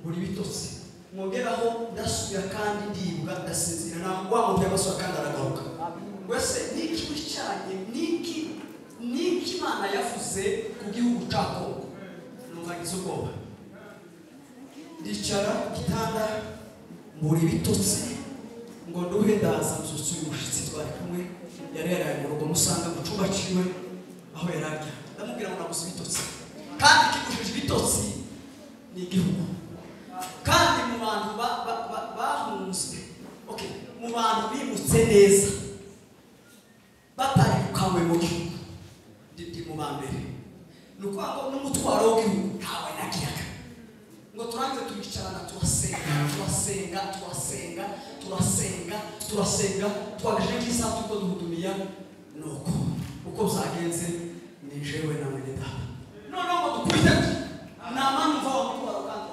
buri bitotsi mwongeraho ndasubira kandi ndibwa ndasinzira nangwa mu by'amaswa kandi aragaruka wese niki cyanye niki Imana yavuze ku gihugu cya Kongo numva ngize ubwoba ndicara gitanda muri bitotsi ngo nduhe ndaza nzutse umushitsi twari kumwe yari yaraye mu rugo musanga mu cyumba ciwe aho yararya ndamubwira ngo nabuze bitotsi kandi kigushije bitotsi ni igihugu kandi mu bantu bahunze okay mu bantu bimutse neza batari kukamwe mu gihugu ndi mu bambere nuko ngo n'umutwaro w'igihugu ntawe nakiyaga ngo turangize tubicarana turasenga twagaje nk'isaha tuko duhudumiya nuko uko byagenze ni jewe na mwene data none ngo dukubite nama numva wa mutwaro kandi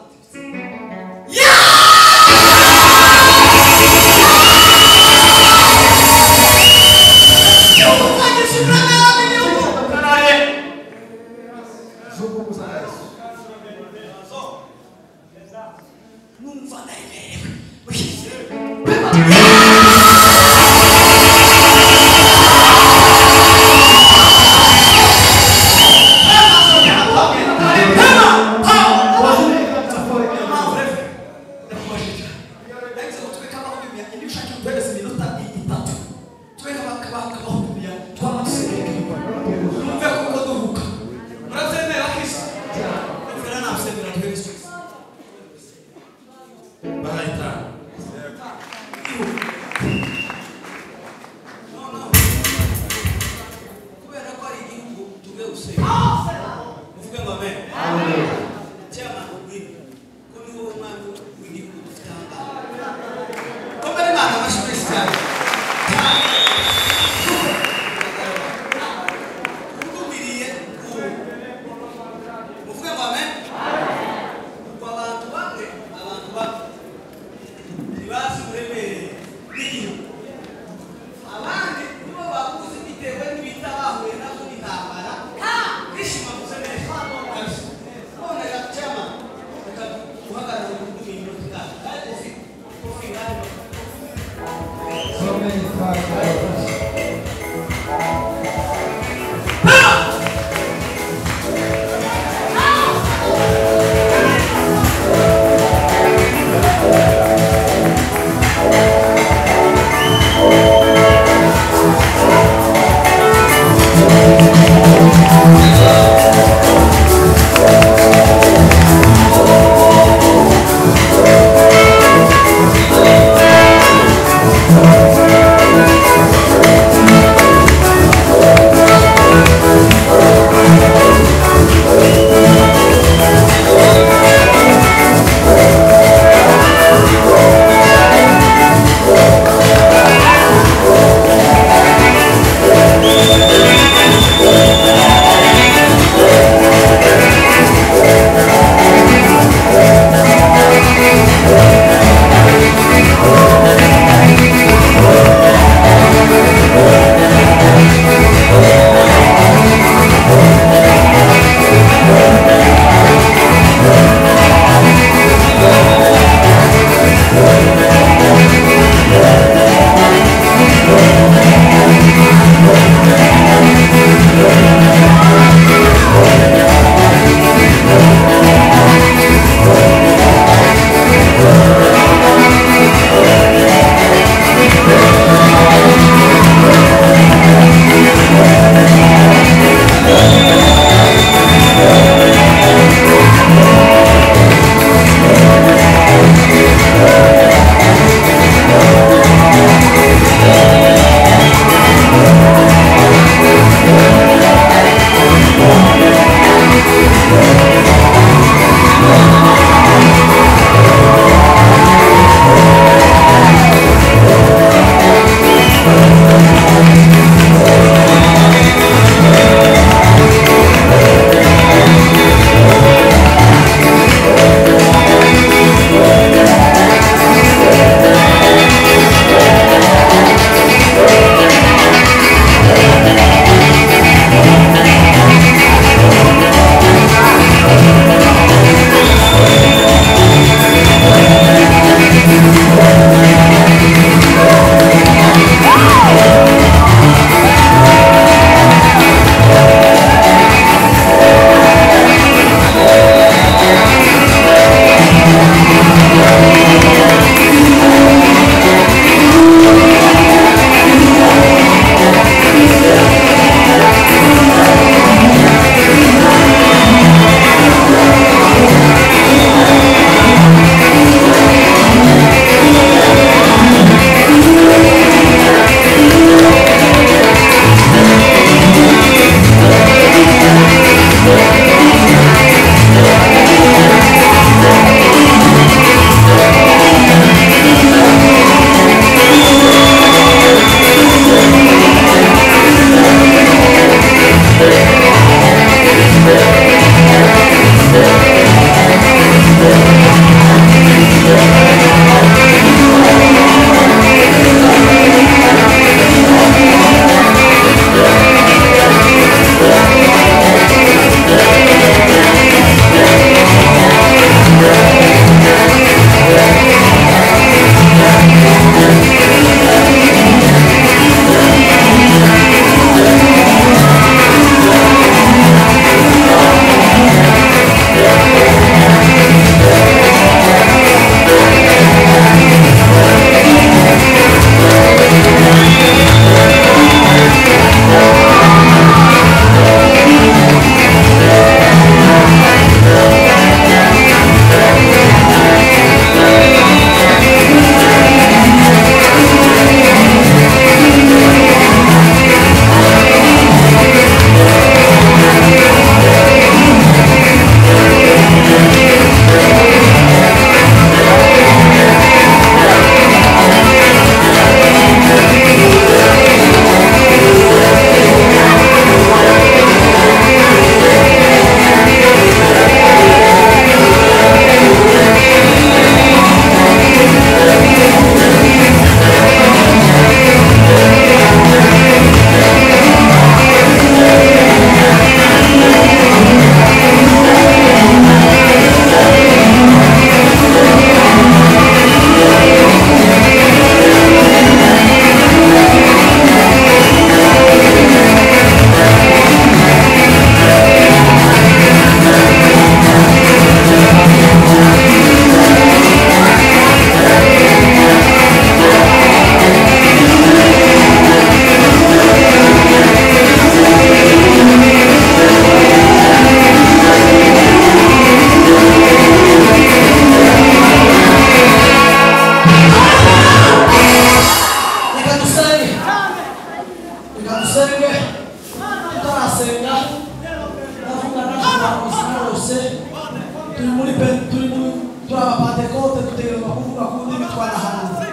turaba Pentecote dutegerezwa kuvuga ku ndimi twanahanura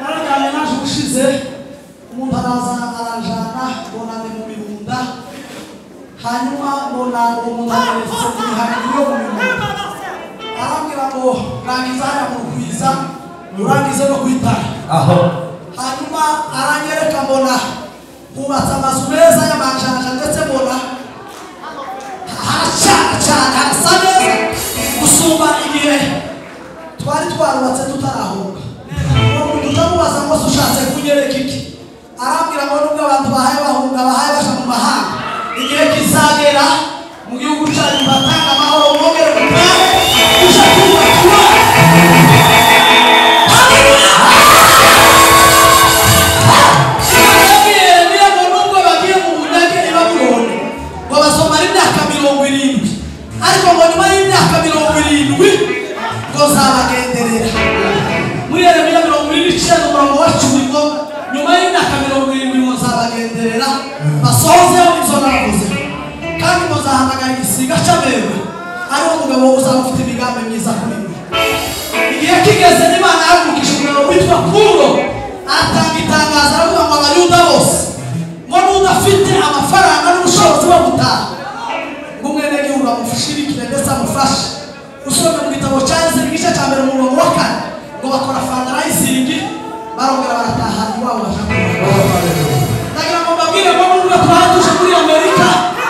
narajyanye naje ubushize umuntu araza aranjana mbona ndi mu Birunda hanyuma mbona umuntu aretse imihango yo mu Birunda arambwira ngo rangiza haya mu Rugwiza urangize no kwitara hanyuma aranyereka mbona hubatse amazu meza y'amanjanja ndetse mbona harasa neza gusumba igihe twari twarubatse tutarahunga umuntu utamubaza ngo ushatse kunyereka iki arambwira ngo nubwo abantu bahaye bahunga bahaye baja mu mahanga igihe kizagera mu gihugu cyacu batanga amahoro mwongere gutahe uje kubakwa ariko ngo nyuma y'imyaka 70 ngo zabagenderera muri Yeremiya 29 umurongo wa 10 ngo nyuma y'imyaka 70 ngo zabagenderera basohoze ibyo navuze kandi ngo zahamagara igisiga cy'amewe ariwo mugabo uzamufite imigambi myiza kuri mwe igihe kigeze n'Imana yagukije umugabo witwa Puro atanga itangazo aravuga ngo abayuda bose ngo n'udafite amafaranga n'ubushobozi bwo gutaha umwene gihugu amufashirikire ndetse amufashe usome mu gitabo cya Ezra igice cya mbere umurongo wa 4 ngo bakora fundraising barongera barataha iwabo bashaka ndagira ngo mbabwire ngo nubwo twaratuje muri Amerika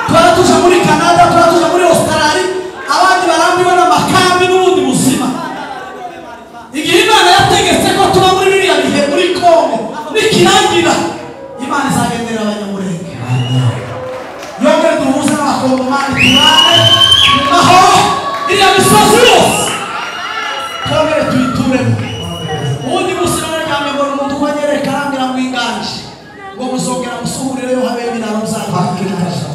twaratuje muri Canada twaratuje muri Australia abandi barambiwe n'amakambi n'ubundi buzima igihe Imana yategetse ko tuba muri biriya bihe muri Kongo nikirangira Imana izagendera abanyamurenge yongere duhuze n'abakongomani tubane mu mahoro iriya misozi yose twongere tuyituremo ubundi munsi narajyanye ngo umuntu wanyereka arambwira ngo inganje ngo muzongera musuhurireyo habe ibiraro bizakwakirisha